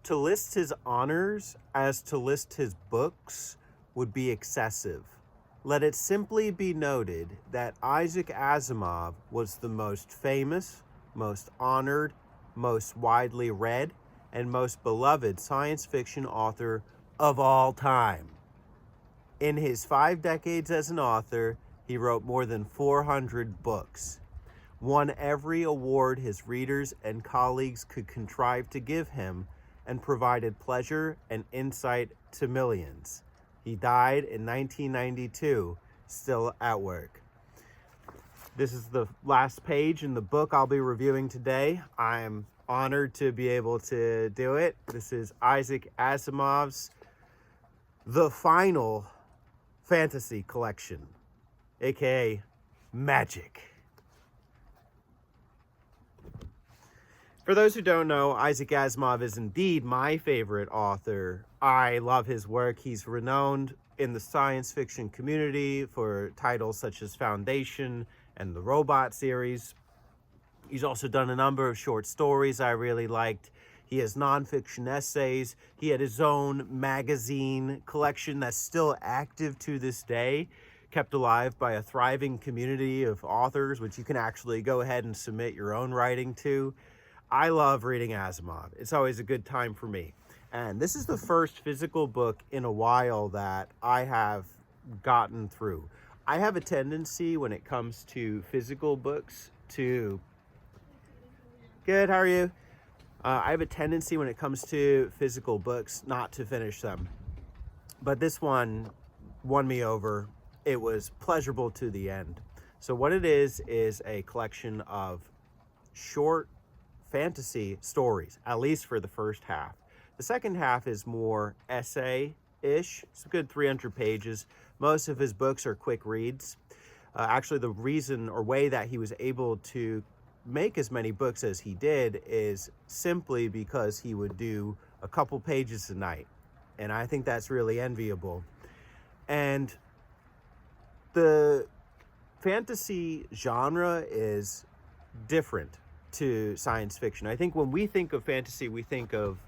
To list his honors as to list his books would be excessive. Let it simply be noted that Isaac Asimov was the most famous, most honored, most widely read, and most beloved science fiction author of all time. In his 5 decades as an author, he wrote more than 400 books, won every award his readers and colleagues could contrive to give him, and provided pleasure and insight to millions. He died in 1992, still at work. This is the last page in the book I'll be reviewing today. I'm honored to be able to do it. This is Isaac Asimov's The Final Fantasy Collection, aka Magic. For those who don't know, Isaac Asimov is indeed my favorite author. I love his work. He's renowned in the science fiction community for titles such as Foundation and the Robot series. He's also done a number of short stories I really liked. He has nonfiction essays. He had his own magazine collection that's still active to this day, kept alive by a thriving community of authors, which you can actually go ahead and submit your own writing to. I love reading Asimov. It's always a good time for me. And this is the first physical book in a while that I have gotten through. I have a tendency when it comes to physical books to... Good, how are you? I have a tendency when it comes to physical books not to finish them. But this one won me over. It was pleasurable to the end. So what it is a collection of short fantasy stories, at least for the first half. The second half is more essay-ish. It's a good 300 pages. Most of his books are quick reads. Actually, the reason or way that he was able to make as many books as he did is simply because he would do a couple pages a night. And I think that's really enviable. And the fantasy genre is different to science fiction. I think when we think of fantasy, we think of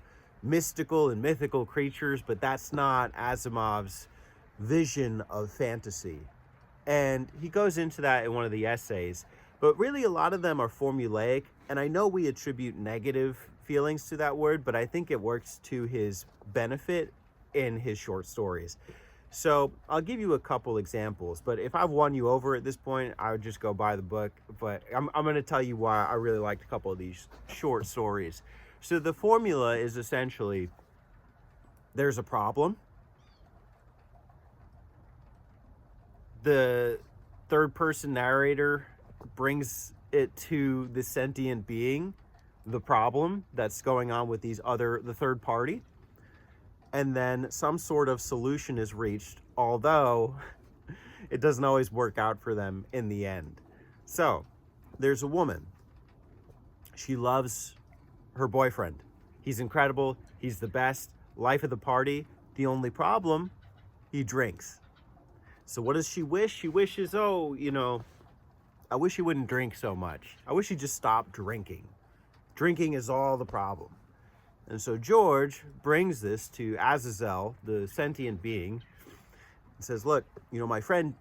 mystical and mythical creatures, but that's not Asimov's vision of fantasy. And he goes into that in one of the essays, but really a lot of them are formulaic, and I know we attribute negative feelings to that word, but I think it works to his benefit in his short stories. So I'll give you a couple examples, but if I've won you over at this point, I would just go buy the book. But I'm going to tell you why I really liked a couple of these short stories. So the formula is essentially, there's a problem. The third person narrator brings it to the sentient being, the problem that's going on with the third party. And then some sort of solution is reached, although it doesn't always work out for them in the end. So there's a woman. She loves her boyfriend. He's incredible. He's the best. Life of the party. The only problem, he drinks. So what does she wish? She wishes, I wish he wouldn't drink so much. I wish he'd just stop drinking. Drinking is all the problem. And so George brings this to Azazel, the sentient being, and says, look, my friend,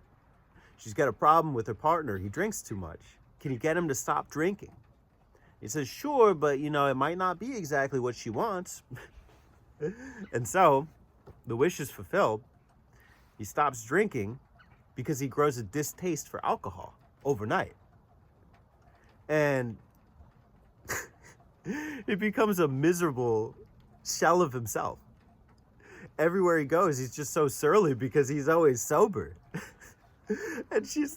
she's got a problem with her partner. He drinks too much. Can you get him to stop drinking? He says, sure, but, it might not be exactly what she wants. And so the wish is fulfilled. He stops drinking because he grows a distaste for alcohol overnight. And he becomes a miserable shell of himself. Everywhere he goes, he's just so surly because he's always sober. And she's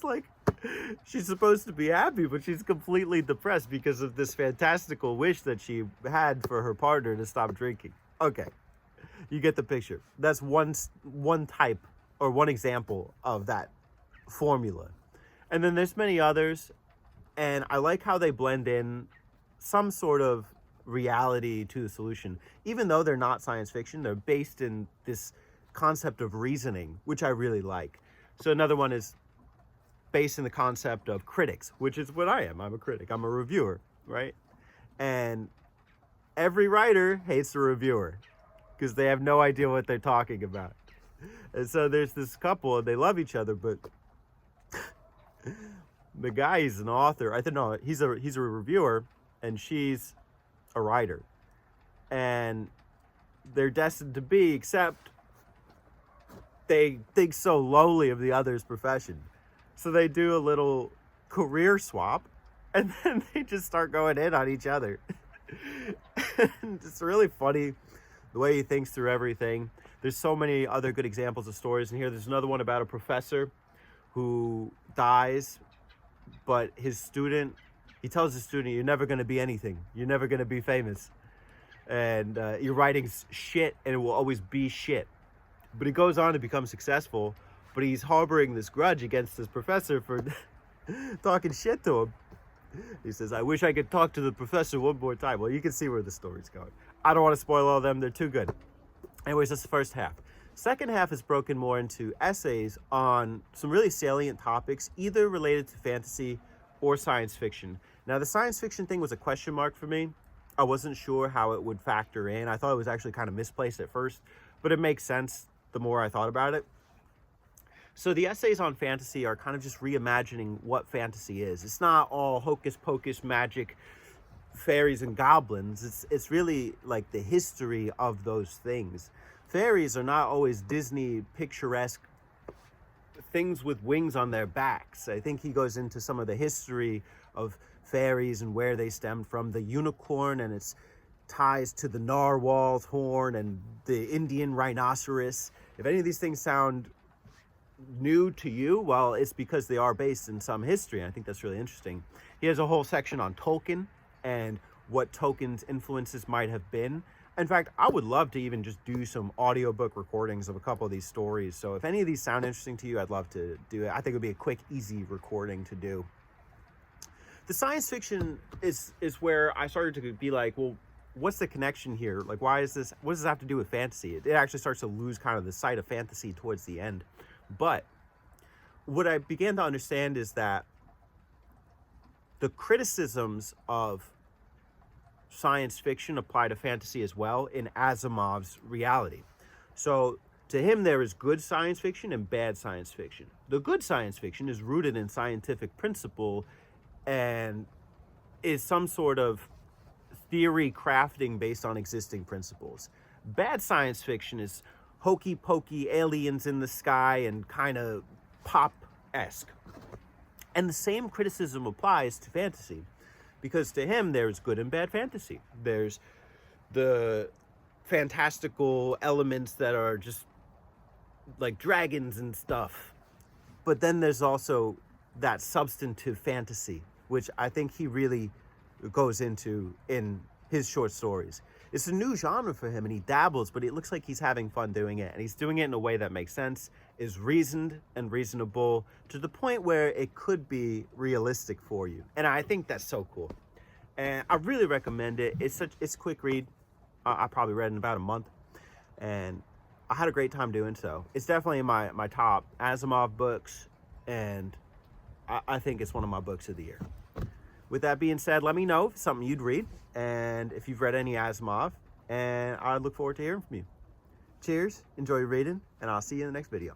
supposed to be happy, but she's completely depressed because of this fantastical wish that she had for her partner to stop drinking. Okay, you get the picture. That's one type or one example of that formula. And then there's many others, and I like how they blend in some sort of reality to the solution. Even though they're not science fiction, they're based in this concept of reasoning, which I really like. So another one is based in the concept of critics, which is what I am. I'm a critic. I'm a reviewer, right? And every writer hates the reviewer because they have no idea what they're talking about. And so there's this couple and they love each other, but the guy is an author. I think no, he's a reviewer and she's a writer. And they're destined to be, except they think so lowly of the other's profession. So they do a little career swap and then they just start going in on each other. And it's really funny the way he thinks through everything. There's so many other good examples of stories in here. There's another one about a professor who dies, but his student, he tells his student, you're never going to be anything. You're never going to be famous. And your writing's shit and it will always be shit. But he goes on to become successful, but he's harboring this grudge against his professor for talking shit to him. He says, I wish I could talk to the professor one more time. Well, you can see where the story's going. I don't want to spoil all of them. They're too good. Anyways, that's the first half. Second half is broken more into essays on some really salient topics, either related to fantasy or science fiction. Now, the science fiction thing was a question mark for me. I wasn't sure how it would factor in. I thought it was actually kind of misplaced at first, but it makes sense the more I thought about it. So the essays on fantasy are kind of just reimagining what fantasy is. It's not all hocus pocus magic, fairies and goblins. It's really like the history of those things. Fairies are not always Disney picturesque things with wings on their backs. I think he goes into some of the history of fairies and where they stemmed from. The unicorn and its ties to the narwhal's horn and the Indian rhinoceros. If any of these things sound new to you, well, it's because they are based in some history. And I think that's really interesting. He has a whole section on Tolkien and what Tolkien's influences might have been. In fact, I would love to even just do some audiobook recordings of a couple of these stories. So if any of these sound interesting to you, I'd love to do it. I think it would be a quick, easy recording to do. The science fiction is where I started to be like, well, what's the connection here? Like, why is this, what does this have to do with fantasy? It actually starts to lose kind of the sight of fantasy towards the end. But what I began to understand is that the criticisms of science fiction apply to fantasy as well in Asimov's reality. So to him, there is good science fiction and bad science fiction. The good science fiction is rooted in scientific principle and is some sort of theory crafting based on existing principles. Bad science fiction is hokey pokey aliens in the sky and kind of pop-esque. And the same criticism applies to fantasy, because to him there's good and bad fantasy. There's the fantastical elements that are just like dragons and stuff, but then there's also that substantive fantasy, which I think he really goes into in his short stories. It's a new genre for him and he dabbles, but it looks like he's having fun doing it, and he's doing it in a way that makes sense, is reasoned and reasonable to the point where it could be realistic for you. And I think that's so cool. And I really recommend it. It's a quick read. I probably read it in about a month, and I had a great time doing so. It's definitely in my top Asimov books, and I think it's one of my books of the year. With that being said, let me know if it's something you'd read and if you've read any Asimov, and I look forward to hearing from you. Cheers, enjoy your reading, and I'll see you in the next video.